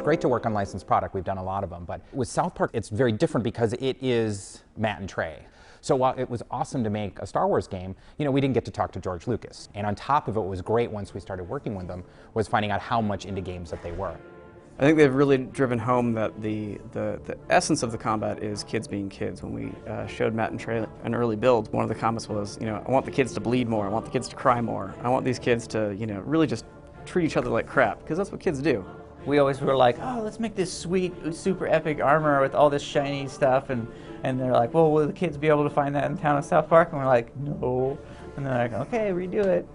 great to work on licensed product. We've done a lot of them. But with South Park, it's very different because it is Matt and Trey. So while it was awesome to make a Star Wars game, we didn't get to talk to George Lucas. And on top of it, what was great once we started working with them was finding out how much into games that they were. I think they've really driven home that the essence of the combat is kids being kids. When we showed Matt and Trey an early build, one of the comments was, I want the kids to bleed more, I want the kids to cry more, I want these kids to, really just treat each other like crap, because that's what kids do. We always were like, oh, let's make this sweet, super epic armor with all this shiny stuff, and they're like, well, will the kids be able to find that in town of South Park? And we're like, no. And they're like, okay, redo it.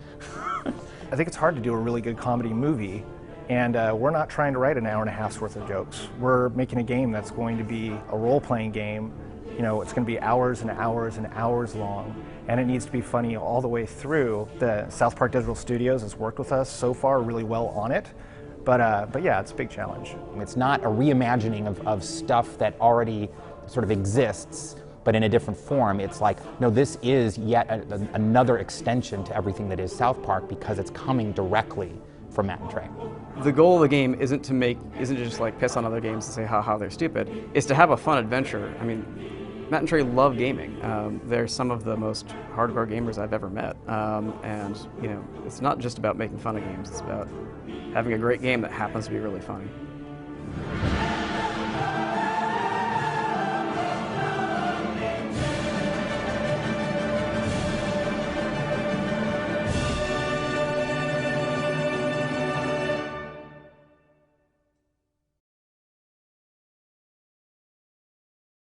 I think it's hard to do a really good comedy movie, and we're not trying to write an hour and a half's worth of jokes. We're making a game that's going to be a role-playing game. It's going to be hours and hours and hours long, and it needs to be funny all the way through. The South Park Digital Studios has worked with us so far really well on it. But yeah, it's a big challenge. It's not a reimagining of stuff that already sort of exists, but in a different form. It's like, no, this is yet another extension to everything that is South Park because it's coming directly from Matt and Trey. The goal of the game isn't to just like piss on other games and say how they're stupid. It's to have a fun adventure. I mean, Matt and Trey love gaming. They're some of the most hardcore gamers I've ever met. And it's not just about making fun of games, it's about having a great game that happens to be really funny.